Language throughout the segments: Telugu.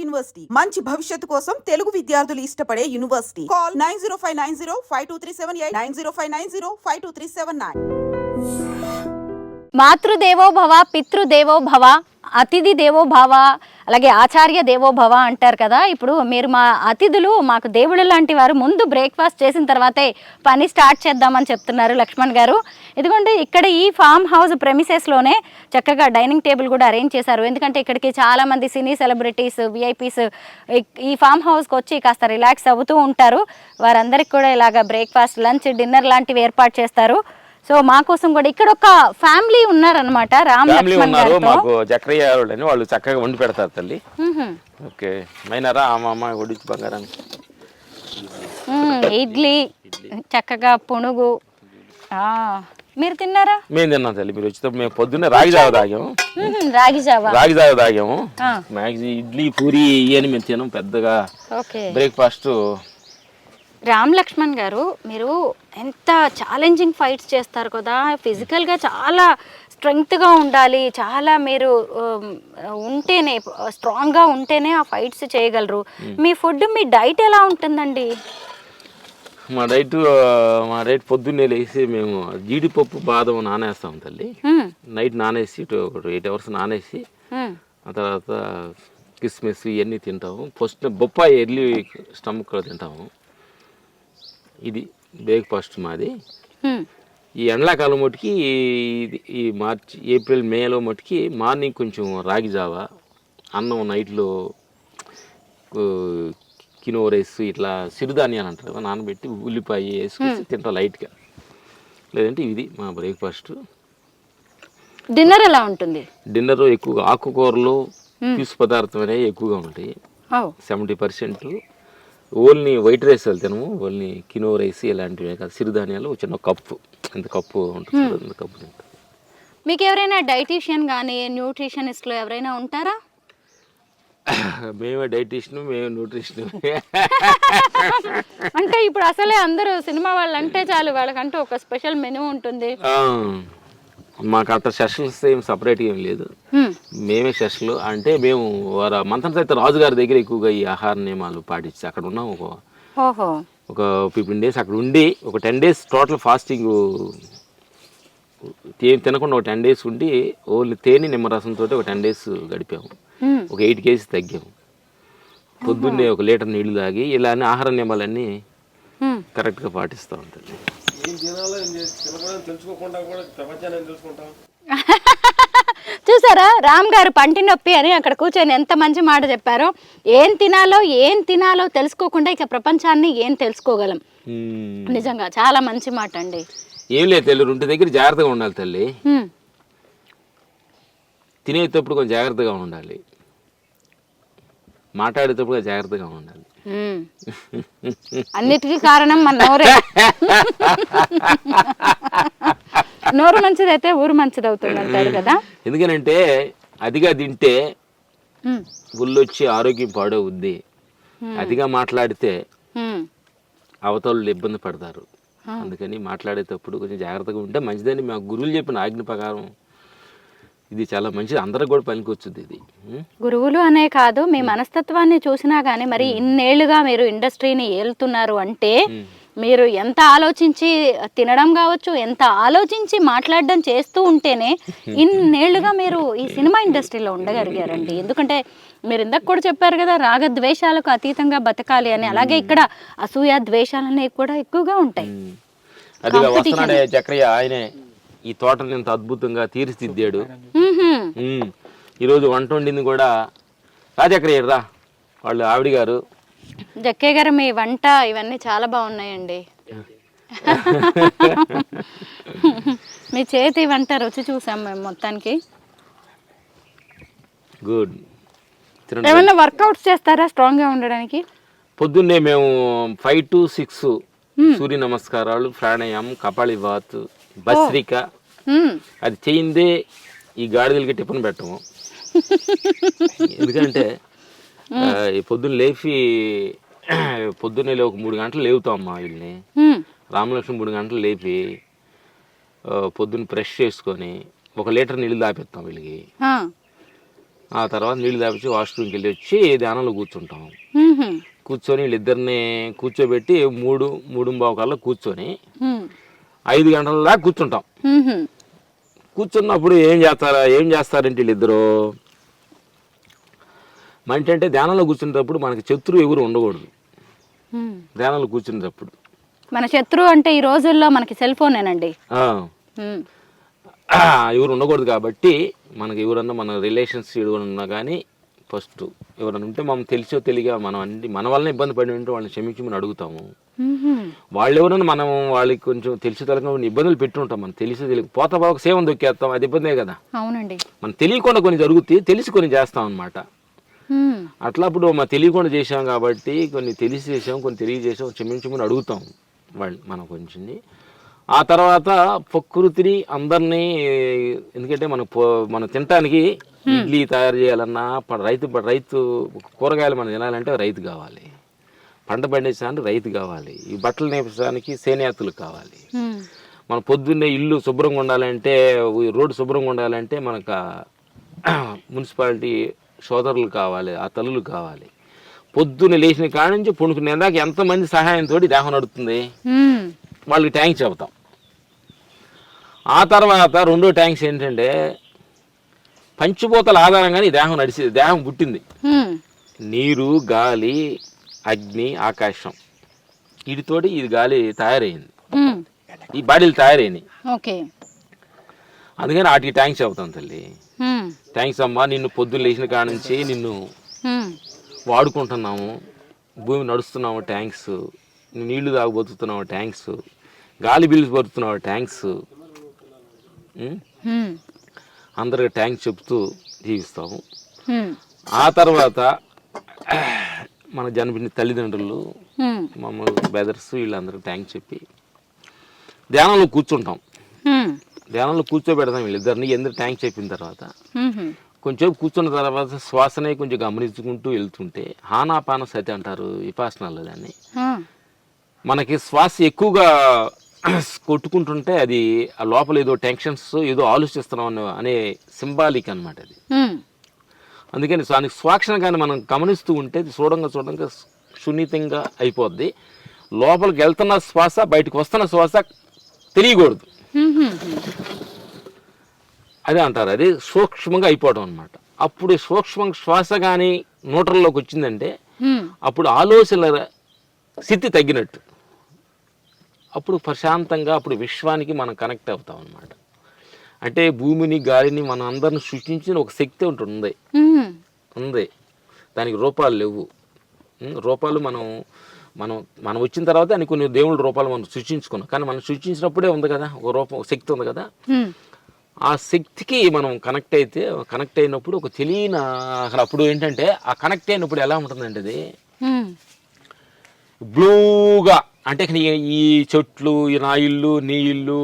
యూనివర్సిటీ మంచి భవిష్యత్తు కోసం తెలుగు విద్యార్థులు ఇష్టపడే యూనివర్సిటీ. కాల్ 9059052378 9059052379. మాతృదేవో భవ, పితృదేవో భవ, అతిథి దేవో భవ, అలాగే ఆచార్య దేవో భవ అంటారు కదా. ఇప్పుడు మీరు మా అతిథులు, మాకు దేవుడు లాంటి వారు, ముందు బ్రేక్ఫాస్ట్ చేసిన తర్వాతే పని స్టార్ట్ చేద్దామని చెప్తున్నారు లక్ష్మణ్ గారు. ఎందుకంటే ఇక్కడ ఈ ఫామ్ హౌస్ ప్రెమిసెస్లోనే చక్కగా డైనింగ్ టేబుల్ కూడా అరేంజ్ చేశారు. ఎందుకంటే ఇక్కడికి చాలామంది సినీ సెలబ్రిటీస్, విఐపీస్ ఈ ఫామ్ హౌస్కి వచ్చి కాస్త రిలాక్స్ అవుతూ ఉంటారు. వారందరికీ కూడా ఇలాగ బ్రేక్ఫాస్ట్, లంచ్, డిన్నర్ లాంటివి ఏర్పాటు చేస్తారు. సో మా కోసం కూడా ఇక్కడ ఒక ఫ్యామిలీ ఉన్నారనమాట. రామ్ లక్ష్మణ్ గారు, మాకు జక్రయ్య అని వాళ్ళు చక్కగా వండి పెడతారు తల్లి. ఓకే మైనారా అమ్మ ఒడిచి బంగారానికి ఇడ్లీ, చక్కగా పునుగు. మీరు తిన్నారా? మేము తిన్నాం తల్లి. మీరు వచ్చేటప్పుడు మేము పొద్దున్నే రాగి జావ తాగాము. రాగి జావ తాగాము. ఇడ్లీ, పూరి ఇవన్నీ మేము తిన్నాం పెద్దగా. బ్రేక్ఫాస్ట్. రామ్ లక్ష్మణ్ గారు, మీరు ఎంత ఛాలెంజింగ్ ఫైట్స్ చేస్తారు కదా, ఫిజికల్గా చాలా స్ట్రెంగ్త్గా ఉండాలి, చాలా మీరు ఉంటేనే, స్ట్రాంగ్గా ఉంటేనే ఆ ఫైట్స్ చేయగలరు. మీ ఫుడ్, మీ డైట్ ఎలా ఉంటుందండి? మా డైట్ పొద్దున్నే లేసి మేము జీడిపప్పు, బాదం నానేస్తాం తల్లి. నైట్ నానేసి ఒక 8 hours నానేసి ఆ తర్వాత కిస్మిస్ ఇవన్నీ తింటాము. ఫస్ట్ బొప్పాయి ఎర్లీ స్టమక్లో తింటాము. ఇది బ్రేక్ఫాస్ట్ మాది. ఈ ఎండాకాలం మటుకి ఈ మార్చ్, ఏప్రిల్, మేలో మటుకి మార్నింగ్ కొంచెం రాగి జావ, అన్నం నైట్లో కినో రైస్, ఇట్లా సిరుధాన్యాలు అంటారు కదా, నానబెట్టి ఉల్లిపాయ వేసుకొచ్చి తింటాం లైట్గా. లేదంటే ఇది మా బ్రేక్ఫాస్ట్. డిన్నర్ ఎలా ఉంటుంది? డిన్నర్ ఎక్కువగా ఆకుకూరలు, పీసు పదార్థం అనేవి ఎక్కువగా ఉంటాయి. 70%. ఓన్లీ వైట్ రైస్ తినము, ఓన్లీ కినో రైస్ ఇలాంటివి కాదు, సిరిధాన్యాలు చిన్న కప్పు, ఇంత కప్పు ఉంటుంది, ఇంత కప్పు తింటాం. మీకు ఎవరైనా డైటీషియన్ కానీ న్యూట్రిషనిస్ట్లో ఎవరైనా ఉంటారా? మేమే డైటీషియన్, మేము న్యూట్రిషన్. అంటే ఇప్పుడు అసలే అందరూ సినిమా వాళ్ళు అంటే చాలు, వాళ్ళకంటూ ఒక స్పెషల్ మెనూ ఉంటుంది. మాకు అంత సెషన్స్ ఏం సపరేట్గా ఏం లేదు, మేమే సెషన్లు. అంటే మేము మంత్రసైతే రాజుగారి దగ్గర ఎక్కువగా ఈ ఆహార నియమాలు పాటించి అక్కడ ఉన్నాం. ఒక 15 days అక్కడ ఉండి, ఒక 10 days టోటల్ ఫాస్టింగ్ తినకుండా ఒక 10 days ఉండి, ఓన్లీ తేనె నిమ్మరసంతో ఒక 10 days గడిపాము. ఒక 8 kgs తగ్గాము. పొద్దున్నే 1 లీటర్ నీళ్లు తాగి ఇలా అన్ని ఆహార నియమాలన్నీ కరెక్ట్గా పాటిస్తూ ఉంటుంది. చూసారా రామ్ గారు పంటి నొప్పి అని అక్కడ కూర్చొని ఎంత మంచి మాట చెప్పారో. ఏం తినాలో తెలుసుకోకుండా ఇక ప్రపంచాన్ని ఏం తెలుసుకోగలం. నిజంగా చాలా మంచి మాట అండి. ఏం లేదు తల్లి, 2 దగ్గర జాగ్రత్తగా ఉండాలి తల్లి. తినేటప్పుడు కొంచెం జాగ్రత్తగా ఉండాలి, మాట్లాడేటప్పుడు జాగ్రత్తగా ఉండాలి. అన్నిటికీ కారణం మన నోరే. నోరు మంచిదైతే ఊరు మంచిది అవుతుంది అంటారు కదా. ఎందుకనంటే అదిగా తింటే గుళ్ళొచ్చి ఆరోగ్యం పాడవుద్ది, అదిగా మాట్లాడితే అవతలు ఇబ్బంది పడతారు. అందుకని మాట్లాడేటప్పుడు కొంచెం జాగ్రత్తగా ఉంటే మంచిదని మా గురువులు చెప్పిన ఆజ్ఞ ప్రకారం ఇది చాలా మంచిది, అందరికి కూడా పనికొచ్చుద్ది. ఇది గురువులు అనే కాదు, మీ మనస్తత్వాన్ని చూసినా కానీ మరి ఇన్నేళ్లుగా మీరు ఇండస్ట్రీని ఏలుతున్నారు అంటే మీరు ఎంత ఆలోచించి తినడం కావచ్చు, ఎంత ఆలోచించి మాట్లాడడం చేస్తూ ఉంటేనే ఇన్నేళ్లుగా మీరు ఈ సినిమా ఇండస్ట్రీలో ఉండగలిగారండి. ఎందుకంటే మీరు ఇందాక కూడా చెప్పారు కదా, రాగద్వేషాలకు అతీతంగా బతకాలి అని. అలాగే ఇక్కడ అసూయ, ద్వేషాలు అనేవి కూడా ఎక్కువగా ఉంటాయి. చక్రయ్య ఆయనే ఈ తోటని ఎంత అద్భుతంగా తీర్చిదిద్దాడు. ఈరోజు వంట వండింది కూడా రాజక్రయ్య రా, వాళ్ళు ఆవిడ గారు. జక్కయ్య గారు, మీ వంట ఇవన్నీ చాలా బాగున్నాయండి. మీ చేతి వంట రుచి చూసాం మేము మొత్తానికి. గుడ్. ఏమన్నా వర్కౌట్స్ చేస్తారా స్ట్రాంగ్ గా ఉండడానికి? పొద్దున్నే మేము 5 to 6 సూర్య నమస్కారాలు, ప్రాణాయామం, కపాళివాత్, భస్రిక. అది చేయిందే ఈ గాడిదలకి టిఫిన్ పెట్టము. ఎందుకంటే పొద్దున్న లేచి పొద్దున్నే ఒక 3 గంటలు లేవుతాం అమ్మా వీళ్ళని. రామలక్ష్మణ్ 3 గంటలు లేపి పొద్దున్న బ్రష్ చేసుకొని 1 లీటర్ నీళ్ళు తాపిస్తాం వీళ్ళకి. ఆ తర్వాత నీళ్ళు తాపించి వాష్రూమ్కి వెళ్ళి వచ్చి ధ్యానంలో కూర్చుంటాం. మ్మ్. కూర్చొని వీళ్ళిద్దరిని కూర్చోబెట్టి 3-3:15 కల్లా కూర్చొని 5 గంటల దాకా కూర్చుంటాం. మ్మ్. కూర్చున్నప్పుడు ఏం చేస్తారంటే వీళ్ళిద్దరు అంటే ధ్యానంలో కూర్చునేటప్పుడు మనకి శత్రువు ఎవరు ఉండకూడదు. మ్మ్. ధ్యానంలో కూర్చునేటప్పుడు మన శత్రువు అంటే ఈ రోజుల్లో మనకి సెల్ ఫోనేనండి. ఎవరు ఉండకూడదు. కాబట్టి మనకి ఎవరన్నా మన రిలేషన్స్ ఎవరన్నా కానీ ఫస్ట్ ఎవరన్నా ఉంటే మనం తెలిసో తెలియక మనం అన్ని మన వల్లనే ఇబ్బంది పడి ఉంటే వాళ్ళని క్షమించమని అడుగుతాము. వాళ్ళు ఎవరన్నా మనం వాళ్ళకి కొంచెం తెలిసి తెలక ఇబ్బందులు పెట్టి ఉంటాం. మనం తెలిసి తెలియక పోతా సేవం దొక్కేస్తాం, అది ఇబ్బందే కదా. అవునండి. మనం తెలియకుండా కొన్ని జరుగుతాయి, తెలిసి కొన్ని చేస్తాం అనమాట. అట్లా అప్పుడు మనం తెలియకుండా చేసాం కాబట్టి కొన్ని తెలిసి చేసాం, కొన్ని తెలియజేసాం, క్షమించమని అడుగుతాం వాళ్ళు మనం కొంచెం. ఆ తర్వాత ప్రకృతిని అందరినీ, ఎందుకంటే మనం తినటానికి ఇడ్లీ తయారు చేయాలన్నా రైతు కూరగాయలు మనం తినాలంటే రైతు కావాలి, పంట పండించడానికి రైతు కావాలి, ఈ బట్టలు నేర్పించడానికి చేనేతలు కావాలి. మన పొద్దున్నే ఇల్లు శుభ్రంగా ఉండాలంటే, రోడ్డు శుభ్రంగా ఉండాలంటే మనకు మున్సిపాలిటీ సోదరులు కావాలి, ఆ తల్లులు కావాలి. పొద్దున్న లేచిన కాడ నుంచి పొనుకునేదాకా ఎంతమంది సహాయంతో దేహం నడుస్తుంది, వాళ్ళకి ట్యాంక్స్ చెబుతాం. ఆ తర్వాత రెండో ట్యాంక్స్ ఏంటంటే పంచభూతాల ఆధారంగానే దేహం పుట్టింది. నీరు, గాలి, అగ్ని, ఆకాశం, వీటితోటి ఇది గాలి తయారైంది, ఈ బాడీలు తయారైనాయి. అందుకని వాటికి ట్యాంక్స్ చెబుతాం తల్లి. థ్యాంక్స్ అమ్మా, నిన్ను పొద్దున్న లేచిన కాడ నుంచి నిన్ను వాడుకుంటున్నాము, భూమి నడుస్తున్నాము, థ్యాంక్స్. నీళ్లు తాగబోతున్నావు, థ్యాంక్స్. గాలి బిల్లు పడుతున్నావు, థ్యాంక్స్. అందరికి థ్యాంక్స్ చెప్తూ జీవిస్తాము. ఆ తర్వాత మన జన్మని తల్లిదండ్రులు, మమ్మల్ని బ్రదర్స్, వీళ్ళందరికీ థ్యాంక్స్ చెప్పి ధ్యానంలో కూర్చుంటాం. ధ్యానంలో కూర్చోబెడతాం వీళ్ళిద్దరిని. ఎందుకు ట్యాంక్ చెప్పిన తర్వాత కొంచెం కూర్చున్న తర్వాత శ్వాసనే కొంచెం గమనించుకుంటూ వెళ్తుంటే హానాపాన సతి అంటారు విపాసనాల్లో దాన్ని. మనకి శ్వాస ఎక్కువగా కొట్టుకుంటుంటే అది ఆ లోపల ఏదో టెన్షన్స్ ఏదో ఆలోచిస్తున్నాం అనే సింబాలిక్ అనమాట అది. అందుకని దానికి శ్వాసన కానీ మనం గమనిస్తూ ఉంటే చూడంగా సున్నితంగా అయిపోద్ది. లోపలికి వెళ్తున్న శ్వాస బయటకు వస్తున్న శ్వాస తెలియకూడదు, అదే అంటారు. అది సూక్ష్మంగా అయిపోవడం అనమాట. అప్పుడు సూక్ష్మ శ్వాస కానీ న్యూట్రల్లోకి వచ్చిందంటే అప్పుడు ఆలోచనల స్థితి తగ్గినట్టు, అప్పుడు ప్రశాంతంగా అప్పుడు విశ్వానికి మనం కనెక్ట్ అవుతాం అనమాట. అంటే భూమిని, గాలిని మన అందరిని సృష్టించిన ఒక శక్తి ఉంటుంది. దానికి రూపాలు లేవు. రూపాలు మనం వచ్చిన తర్వాత అని కొన్ని దేవుళ్ళ రూపాలు మనం సృష్టించుకున్నాం. కానీ మనం సృష్టించినప్పుడే ఉంది కదా ఒక రూపం, ఒక శక్తి ఉంది కదా. ఆ శక్తికి మనం కనెక్ట్ అయినప్పుడు ఒక తెలియని అప్పుడు ఏంటంటే ఆ కనెక్ట్ అయినప్పుడు ఎలా ఉంటుందంటే అది బ్లూగా, అంటే ఈ చెట్లు, నా ఇల్లు, నీ ఇల్లు,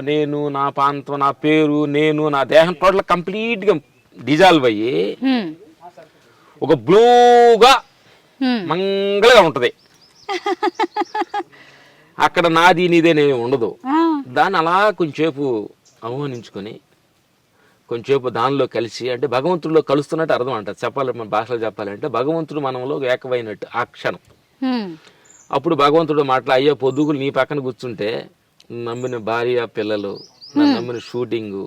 నేను, నా ప్రాంతం, నా పేరు, నేను, నా దేహం టోటల్ కంప్లీట్గా డిజాల్వ్ అయ్యి ఒక బ్లూగా మంగళగా ఉంటుంది. అక్కడ నాది నీదేనేమి ఉండదు. దాన్ని అలా కొంచెంసేపు ఆహ్వానించుకొని కొంచెంసేపు దానిలో కలిసి, అంటే భగవంతుడిలో కలుస్తున్నట్టు అర్థం అంటారు. మన భాషలో చెప్పాలంటే భగవంతుడు మనలో ఏకమైనట్టు ఆ క్షణం. అప్పుడు భగవంతుడు అయ్యో పొద్దుగులు నీ పక్కన కూర్చుంటే నమ్మిన భార్య, పిల్లలు, నన్ను నమ్మిన షూటింగు,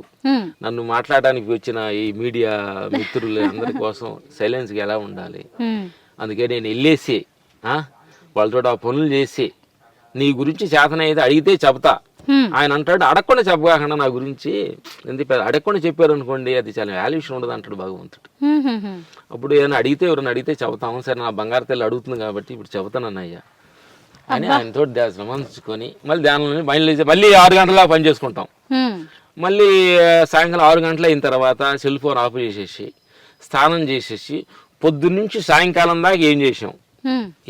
నన్ను మాట్లాడడానికి వచ్చిన ఈ మీడియా మిత్రులు అందరి కోసం సైలెన్స్గా ఎలా ఉండాలి. అందుకే నేను వెళ్ళేసి వాళ్ళతో ఆ పనులు చేసి నీ గురించి చేతనైతే అడిగితే చెప్తా. ఆయన అంటాడు అడగకుండా చెప్పగాకుండా నా గురించి ఎందుకు అడగకుండా చెప్పారు అనుకోండి అది చాలా వాల్యుయేషన్ ఉండదు అంటాడు భగవంతుడు. అప్పుడు ఏదైనా ఎవరైనా అడిగితే చెబుతాము. సరే నా బంగారు తల్లి అడుగుతుంది కాబట్టి ఇప్పుడు చెబుతాను అన్నయ్య అని ఆయనతో శ్రమించుకొని మళ్ళీ ధ్యానంలో మళ్ళీ 6 గంటల పని చేసుకుంటాం. మళ్ళీ సాయంకాలం 6 గంటలు అయిన తర్వాత సెల్ ఫోన్ ఆఫ్ చేసేసి స్నానం చేసేసి పొద్దున్నుంచి సాయంకాలం దాకా ఏం చేసాం,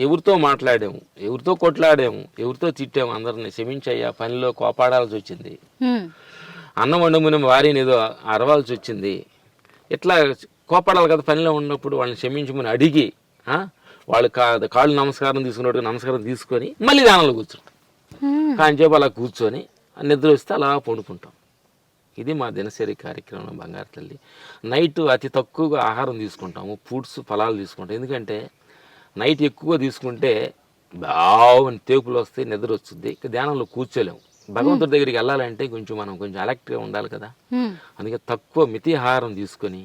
ఎవరితో మాట్లాడాము, ఎవరితో కొట్లాడాము, ఎవరితో తిట్టాము, అందరిని క్షమించయ్యా, పనిలో కోపాడాల్సి వచ్చింది, అన్నం వండమున వారిని ఏదో అరవాల్సి వచ్చింది, ఇట్లా కోపాడాలి కదా పనిలో ఉన్నప్పుడు వాళ్ళని క్షమించమని అడిగి వాళ్ళు కాళ్ళు నమస్కారం తీసుకున్నట్టు నమస్కారం తీసుకొని మళ్ళీ ధ్యానంలో కూర్చుంటాం. కాంచేపు అలా కూర్చొని నిద్ర వస్తే అలా పడుకుంటాం. ఇది మా దినచర్య కార్యక్రమం బంగారు తల్లి. నైట్ అతి తక్కువగా ఆహారం తీసుకుంటాము, ఫ్రూట్స్ ఫలాలు తీసుకుంటాం. ఎందుకంటే నైట్ ఎక్కువ తీసుకుంటే బావని తేపులు వస్తాయి, నిద్ర వస్తుంది, ధ్యానంలో కూర్చోలేము. భగవంతుడి దగ్గరికి వెళ్ళాలంటే కొంచెం అలర్ట్గా ఉండాలి కదా. అందుకే తక్కువ మితి ఆహారం తీసుకొని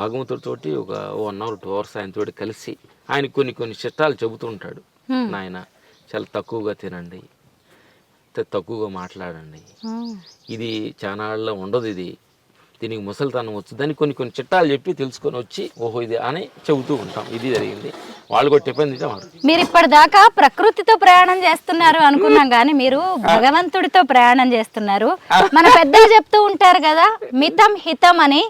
భగవంతుడితోటి ఒక 1 hour 2 hours ఆయనతోటి కలిసి ఆయన కొన్ని చిట్టాలు చెబుతూ ఉంటాడు. నాయన చాలా తక్కువగా తినండి, తక్కువగా మాట్లాడండి, ఇది చానాళ్ళలో ఉండదు, దీనికి ముసలితనం వచ్చు, దానికి కొన్ని చిట్టాలు చెప్పి తెలుసుకొని వచ్చి ఓహో ఇది అని చెబుతూ ఉంటాం. ఇది జరిగింది. వాళ్ళు కూడా టిఫిన్ తింటాం. మీరు ఇప్పటిదాకా ప్రకృతితో ప్రయాణం చేస్తున్నారు అనుకున్నాం, కానీ మీరు భగవంతుడితో ప్రయాణం చేస్తున్నారు. మన పెద్దలు చెప్తూ ఉంటారు కదా, మితం హితం అని.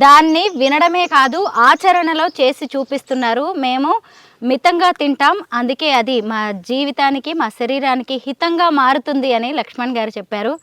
దాన్ని వినడమే కాదు, ఆచరణలో చేసి చూపిస్తున్నారు. మేము మితంగా తింటాం, అందుకే అది మా జీవితానికి, మా శరీరానికి హితంగా మారుతుంది అని లక్ష్మణ్ గారు చెప్పారు.